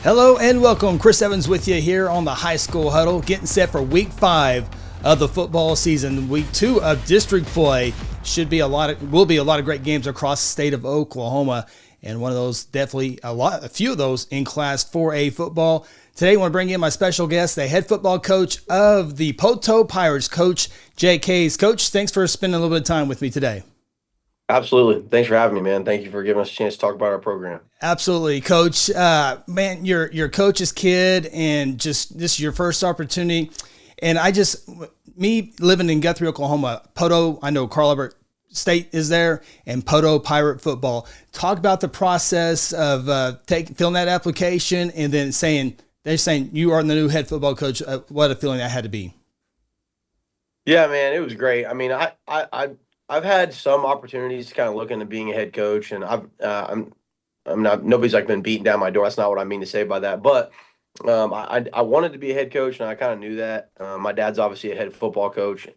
Hello and welcome. Chris Evans with you here on the High School Huddle, getting set for week 5 of the football season. Week 2 of district play will be a lot of great games across the state of Oklahoma, and one of those definitely a few of those in Class 4A football. Today I want to bring in my special guest, the head football coach of the Poteau Pirates, Coach Jay Case. Coach, thanks for spending a little bit of time with me today. Absolutely. Thanks for having me, man. Thank you for giving us a chance to talk about our program. Absolutely, Coach. Man, you're coach's kid, and just this is your first opportunity. And me living in Guthrie, Oklahoma, Poteau, I know Carl Albert State is there, and Poteau Pirate football. Talk about the process of filling that application, and then they're saying you are the new head football coach. What a feeling that had to be. Yeah, man, it was great. I mean, I've had some opportunities to kind of look into being a head coach, and I'm not, nobody's like been beating down my door. That's not what I mean to say by that. But I wanted to be a head coach, and I kind of knew that. My dad's obviously a head football coach,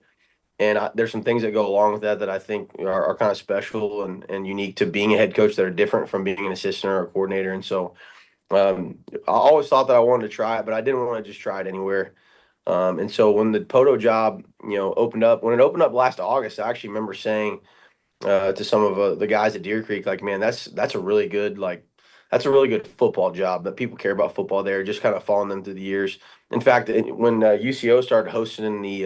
and there's some things that go along with that I think are kind of special and unique to being a head coach that are different from being an assistant or a coordinator. And so I always thought that I wanted to try it, but I didn't want to just try it anywhere. And so when the Poteau job, opened up, when it opened up last August, I actually remember saying to some of the guys at Deer Creek, like, man, that's a really good, that's a really good football job that people care about football there, just kind of following them through the years. In fact, when UCO started hosting in the,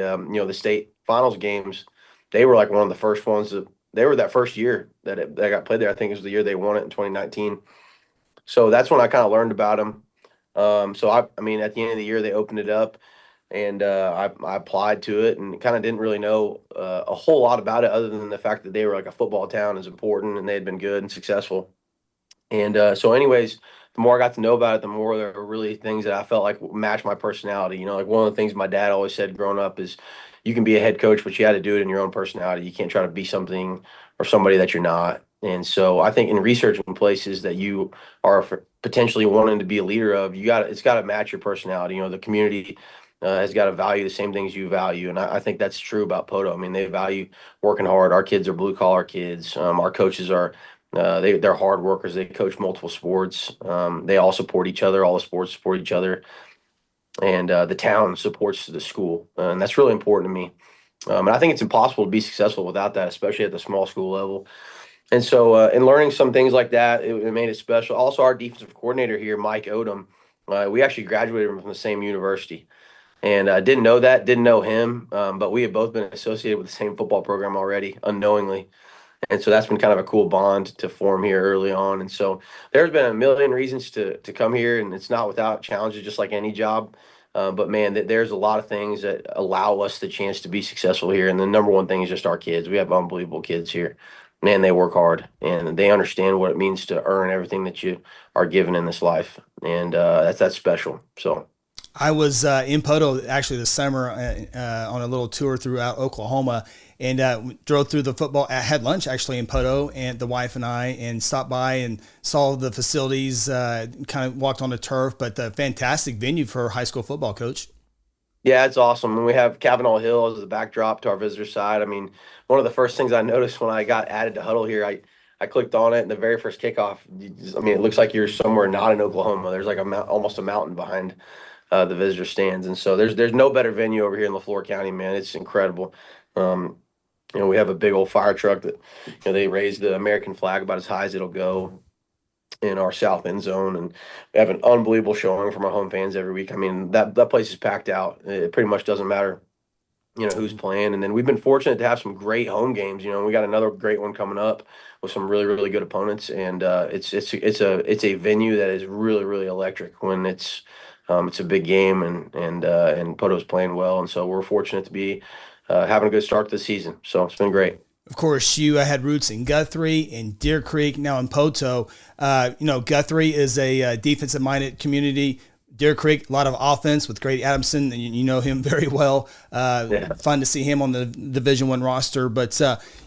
the state finals games, they were like one of the first ones they were that first year that got played there. I think it was the year they won it in 2019. So that's when I kind of learned about them. So I mean, at the end of the year, they opened it up. And I applied to it and kind of didn't really know a whole lot about it other than the fact that they were like a football town is important and they had been good and successful. And so anyways, the more I got to know about it, the more there were really things that I felt like matched my personality. Like one of the things my dad always said growing up is you can be a head coach, but you had to do it in your own personality. You can't try to be something or somebody that you're not. And so I think in researching places that you are potentially wanting to be a leader of, it's got to match your personality. The community has got to value the same things you value. And I think that's true about Poteau. I mean, they value working hard. Our kids are blue collar kids. Our coaches are, they're hard workers. They coach multiple sports. They all support each other. All the sports support each other. And the town supports the school. And that's really important to me. And I think it's impossible to be successful without that, especially at the small school level. And so in learning some things like that, it made it special. Also, our defensive coordinator here, Mike Odom, we actually graduated from the same university. And I didn't know him, but we had both been associated with the same football program already, unknowingly. And so that's been kind of a cool bond to form here early on. And so there's been a million reasons to come here, and it's not without challenges, just like any job. But man, there's a lot of things that allow us the chance to be successful here. And the number one thing is just our kids. We have unbelievable kids here. Man, they work hard, and they understand what it means to earn everything that you are given in this life. And that's special. So. I was in Poteau actually this summer on a little tour throughout Oklahoma, and drove through the football. I had lunch actually in Poteau, and the wife and I, and stopped by and saw the facilities, kind of walked on the turf, but a fantastic venue for high school football, Coach. Yeah, it's awesome. And we have Kavanaugh Hill as the backdrop to our visitor side. I mean, one of the first things I noticed when I got added to Huddle here, I clicked on it, and the very first kickoff, it looks like you're somewhere not in Oklahoma. There's like almost a mountain behind the visitor stands. And so there's no better venue over here in LaFleur County, man. It's incredible. We have a big old fire truck that, they raise the American flag about as high as it'll go in our south end zone. And we have an unbelievable showing from our home fans every week. I mean, that place is packed out. It pretty much doesn't matter, who's playing. And then we've been fortunate to have some great home games. We got another great one coming up with some really, really good opponents. And it's a venue that is really, really electric when it's a big game, and Poteau's playing well, and so we're fortunate to be having a good start to the season. So it's been great. Of course, you had roots in Guthrie, in Deer Creek, now in Poteau. Guthrie is a defensive-minded community. Deer Creek, a lot of offense with Grady Adamson, and you know him very well. Yeah. Fun to see him on the Division I roster. But,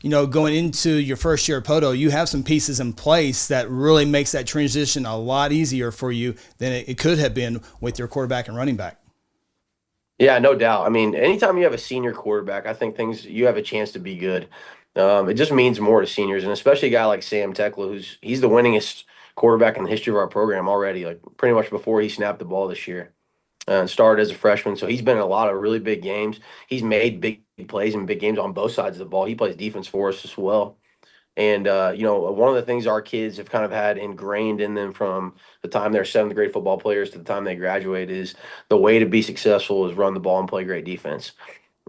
going into your first year at Poteau, you have some pieces in place that really makes that transition a lot easier for you than it could have been with your quarterback and running back. Yeah, no doubt. I mean, anytime you have a senior quarterback, I think you have a chance to be good. It just means more to seniors, and especially a guy like Sam Tekla, he's the winningest quarterback in the history of our program already, like pretty much before he snapped the ball this year. And started as a freshman, so he's been in a lot of really big games. He's made big plays in big games on both sides of the ball. He plays defense for us as well. And one of the things our kids have kind of had ingrained in them from the time they're seventh grade football players to the time they graduate is the way to be successful is run the ball and play great defense.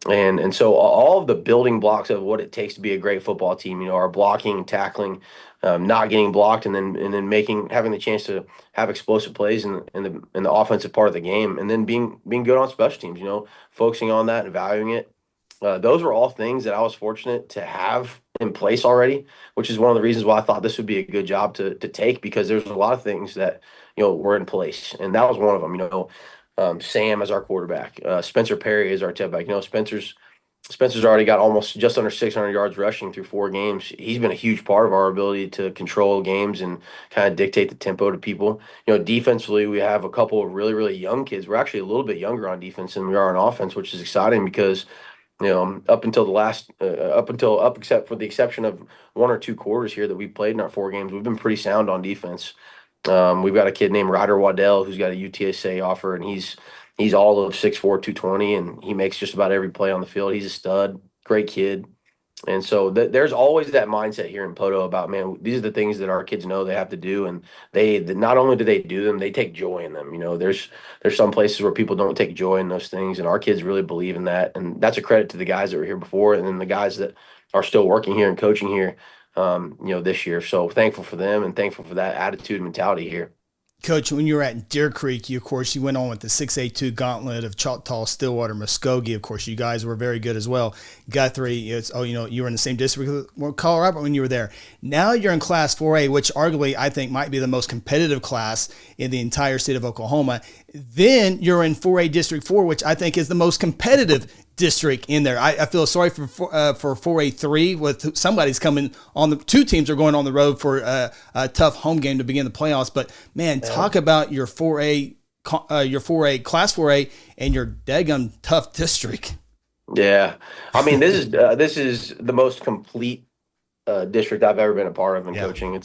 And so all of the building blocks of what it takes to be a great football team, our blocking, tackling, not getting blocked, and then having the chance to have explosive plays in the offensive part of the game, and then being good on special teams, focusing on that and valuing it. Those were all things that I was fortunate to have in place already, which is one of the reasons why I thought this would be a good job to take, because there's a lot of things that were in place, and that was one of them. Sam as our quarterback, Spencer Perry as our tailback. Spencer's already got almost just under 600 yards rushing through 4 games. He's been a huge part of our ability to control games and kind of dictate the tempo to people. Defensively, we have a couple of really, really young kids. We're actually a little bit younger on defense than we are on offense, which is exciting because up until the last, except for the exception of 1 or 2 quarters here that we've played in our 4 games, we've been pretty sound on defense. We've got a kid named Ryder Waddell who's got a UTSA offer, and he's all of 6'4", 220, and he makes just about every play on the field. He's a stud, great kid. And so there's always that mindset here in Poteau about, man, these are the things that our kids know they have to do, and not only do they do them, they take joy in them. There's some places where people don't take joy in those things, and our kids really believe in that, and that's a credit to the guys that were here before, and then the guys that are still working here and coaching here, this year. So thankful for them and thankful for that attitude and mentality here. Coach, when you were at Deer Creek, of course, you went on with the 6A2 gauntlet of Choctaw, Stillwater, Muskogee. Of course, you guys were very good as well. Guthrie, you were in the same district with Colorado when you were there. Now you're in Class 4A, which arguably I think might be the most competitive class in the entire state of Oklahoma. Then you're in 4A District 4, which I think is the most competitive district in there. I feel sorry for 4A3 with somebody's coming on. The 2 teams are going on the road for a tough home game to begin the playoffs. But man, talk about your 4A Class 4A and your daggum tough district. Yeah, I mean this is the most complete district I've ever been a part of in coaching.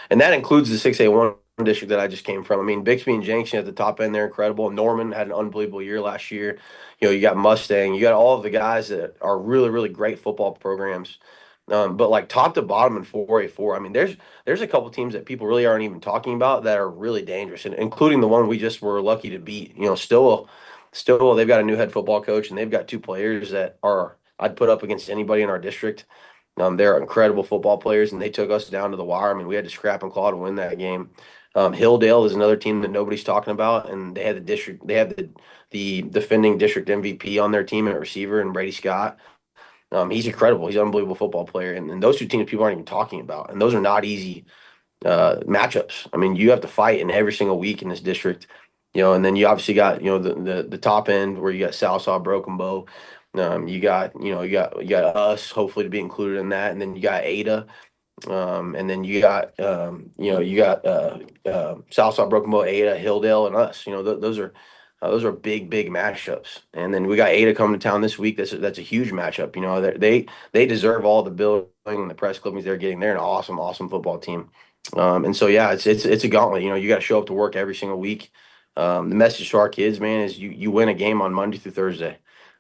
And that includes the 6A1 district that I just came from. I mean, Bixby and Junction at the top end, they're incredible. Norman had an unbelievable year last year. You got Mustang, you got all of the guys that are really, really great football programs. But like top to bottom in 4A4, I mean, there's a couple teams that people really aren't even talking about that are really dangerous, and including the one we just were lucky to beat. Still, they've got a new head football coach, and they've got 2 players that I'd put up against anybody in our district. They're incredible football players, and they took us down to the wire. I mean, we had to scrap and claw to win that game. Hilldale is another team that nobody's talking about, and they had the defending district MVP on their team at receiver, and Brady Scott. He's incredible. He's an unbelievable football player, and those 2 teams people aren't even talking about, and those are not easy matchups. I mean, you have to fight in every single week in this district, and then you obviously got the top end where you got Southsaw, Broken Bow. You got us hopefully to be included in that, and then you got Ada. And then you got Southside, Broken Bow, Ada, Hilldale, and us. Those are big matchups. And then we got Ada coming to town this week. That's a huge matchup. They deserve all the building and the press clippings they're getting. They're an awesome football team. And so yeah, it's a gauntlet. You got to show up to work every single week. The message to our kids, man, is you win a game on Monday through Thursday.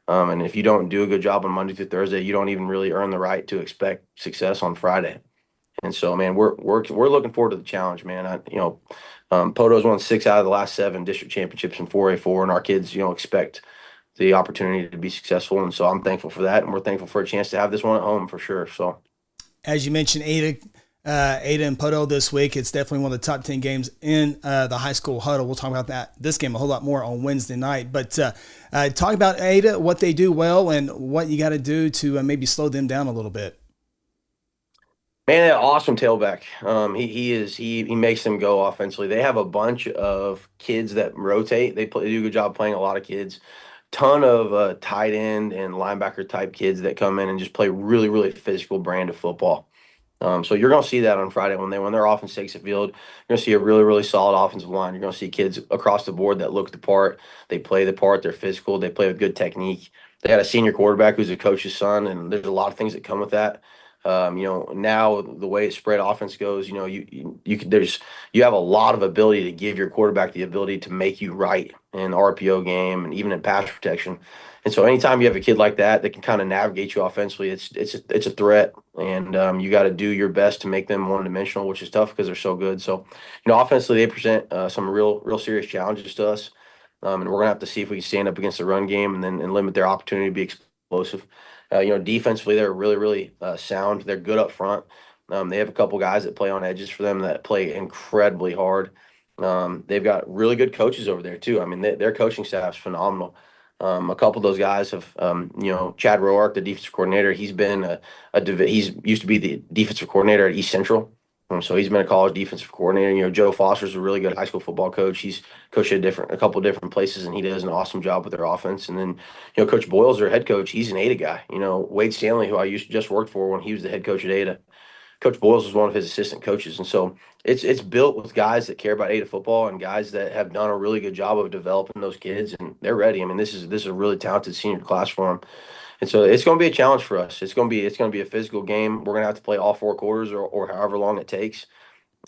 And if you don't do a good job on Monday through Thursday, you don't even really earn the right to expect success on Friday. And so, man, we're looking forward to the challenge, man. Poteau's won 6 out of the last 7 district championships in 4A4, and our kids, expect the opportunity to be successful. And so I'm thankful for that, and we're thankful for a chance to have this one at home for sure. So, as you mentioned, Ada and Poteau this week, it's definitely one of the top 10 games in the high school huddle. We'll talk about this game a whole lot more on Wednesday night. But talk about Ada, what they do well, and what you got to do to maybe slow them down a little bit. Man, awesome tailback. He makes them go offensively. They have a bunch of kids that rotate. They do a good job playing a lot of kids. Ton of tight end and linebacker type kids that come in and just play really, really physical brand of football. So you're going to see that on Friday when their offense takes the field. You're going to see a really, really solid offensive line. You're going to see kids across the board that look the part. They play the part. They're physical. They play with good technique. They had a senior quarterback who's a coach's son, and there's a lot of things that come with that. Now the way spread offense goes, you have a lot of ability to give your quarterback the ability to make you right in the RPO game and even in pass protection. And so anytime you have a kid like that can kind of navigate you offensively, it's a threat, and you got to do your best to make them one dimensional, which is tough because they're so good. So, offensively they present some real serious challenges to us, and we're gonna have to see if we can stand up against the run game and limit their opportunity to be explosive. Defensively, they're really sound. They're good up front. They have a couple guys that play on edges for them that play incredibly hard. They've got really good coaches over there too. I mean, their coaching staff's phenomenal. A couple of those guys have, Chad Roark, the defensive coordinator. He's been he's used to be the defensive coordinator at East Central. So he's been a college defensive coordinator. Joe Foster's a really good high school football coach. He's coached at a couple of different places, and he does an awesome job with their offense. And then, Coach Boyle's their head coach. He's an Ada guy. Wade Stanley, who I just worked for when he was the head coach at Ada. Coach Boyles was one of his assistant coaches, and so it's built with guys that care about Ada football and guys that have done a really good job of developing those kids, and they're ready. I mean, this is a really talented senior class for them. And so it's going to be a challenge for us. It's going to be a physical game. We're going to have to play all 4 quarters or however long it takes.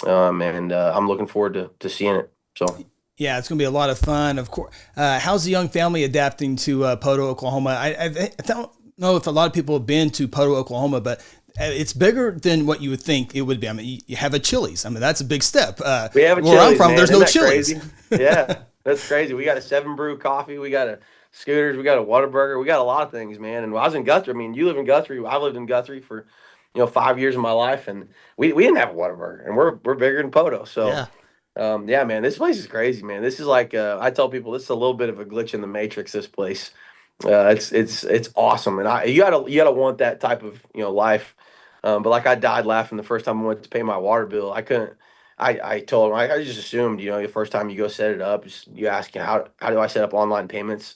And I'm looking forward to seeing it. So yeah, it's going to be a lot of fun. Of course, how's the young family adapting to Poteau, Oklahoma? I don't know if a lot of people have been to Poteau, Oklahoma, but it's bigger than what you would think it would be. I mean, you have a Chili's. I mean, that's a big step. We have a where Chili's, I'm from, man. there's Isn't no that Chili's. Crazy? Yeah, that's crazy. We got a 7 Brew coffee. We got a Scooters. We got a Whataburger. We got a lot of things, man. And when I was in Guthrie, I mean, you live in Guthrie. I lived in Guthrie for 5 years of my life, and we didn't have a Whataburger, and we're bigger than Poteau. So yeah, man, this place is crazy, man. This is like I tell people, this is a little bit of a glitch in the matrix. This place, it's awesome, and you gotta want that type of life. But like I died laughing the first time I went to pay my water bill. I couldn't. I told him I just assumed the first time you go set it up, you ask how do I set up online payments,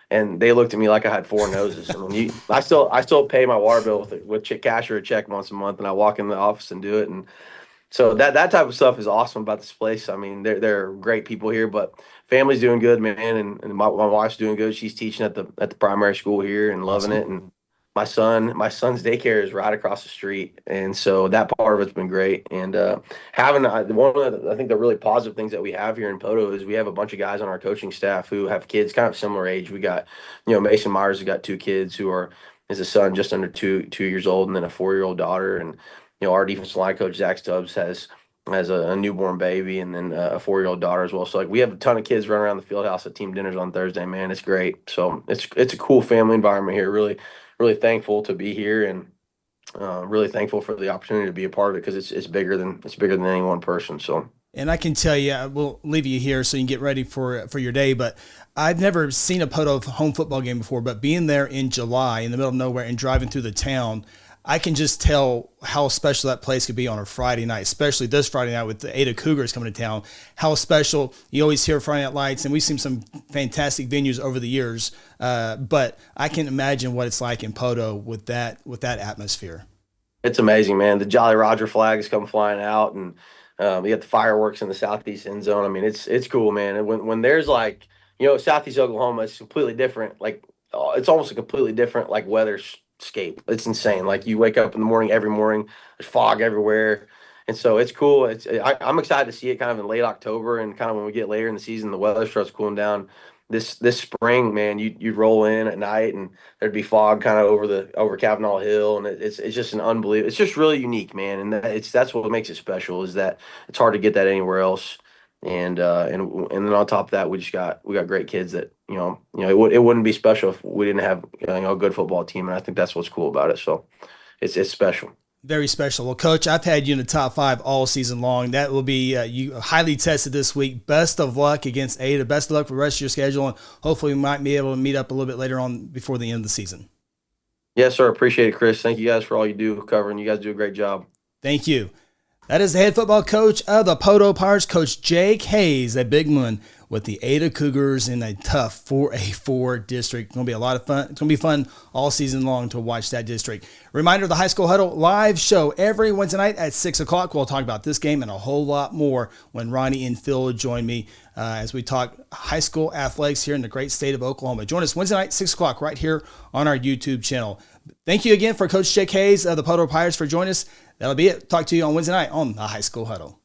and they looked at me like I had 4 noses. I mean, I still pay my water bill with cash or a check once a month, and I walk in the office and do it. And so that type of stuff is awesome about this place. I mean, they're great people here, but family's doing good, man, and my wife's doing good. She's teaching at the primary school here and loving it. And my son's daycare is right across the street, and so that part of it's been great. And having one of the, I think the really positive things that we have here in Poteau is we have a bunch of guys on our coaching staff who have kids kind of similar age. We got Mason Myers has got 2 kids is a son just under 2 years old, and then a 4-year-old daughter. And our defensive line coach Zach Stubbs has a newborn baby, and then a 4-year-old daughter as well. So like we have a ton of kids running around the field house at team dinners on Thursday. Man, it's great. So it's a cool family environment here. Really thankful to be here, and really thankful for the opportunity to be a part of it, because it's bigger than any one person. So. And I can tell you, we'll leave you here so you can get ready for your day. But I've never seen a Poteau home football game before. But being there in July in the middle of nowhere and driving through the town, I can just tell how special that place could be on a Friday night, especially this Friday night with the Ada Cougars coming to town. How special. You always hear Friday Night Lights, and we've seen some fantastic venues over the years. But I can imagine what it's like in Poteau with that atmosphere. It's amazing, man. The Jolly Roger flags come flying out, and you got the fireworks in the southeast end zone. I mean, it's cool, man. And when there's like, southeast Oklahoma, it's completely different. Like it's almost a completely different like weatherscape. It's insane. Like you wake up in the morning, every morning, there's fog everywhere. And so it's cool. I'm excited to see it kind of in late October, and kind of when we get later in the season, the weather starts cooling down. This spring, man, you'd roll in at night and there'd be fog kind of over Kavanaugh Hill, and it's just an unbelievable. It's just really unique, man, and that's what makes it special, is that it's hard to get that anywhere else. And then on top of that, we got great kids that it wouldn't be special if we didn't have a good football team, and I think that's what's cool about it. So it's special. Very special. Well, Coach, I've had you in the top 5 all season long. That will be you highly tested this week. Best of luck against Ada. Best of luck for the rest of your schedule, and hopefully we might be able to meet up a little bit later on before the end of the season. Yes, sir. Appreciate it, Chris. Thank you guys for all you do covering. You guys do a great job. Thank you. That is the head football coach of the Poteau Pirates, Coach Jake Hayes, a big one with the Ada Cougars in a tough 4A4 district. It's going to be a lot of fun. It's going to be fun all season long to watch that district. Reminder, the High School Huddle live show every Wednesday night at 6 o'clock. We'll talk about this game and a whole lot more when Ronnie and Phil join me as we talk high school athletics here in the great state of Oklahoma. Join us Wednesday night, 6 o'clock, right here on our YouTube channel. Thank you again for Coach Jake Hayes of the Poteau Pirates for joining us. That'll be it. Talk to you on Wednesday night on the High School Huddle.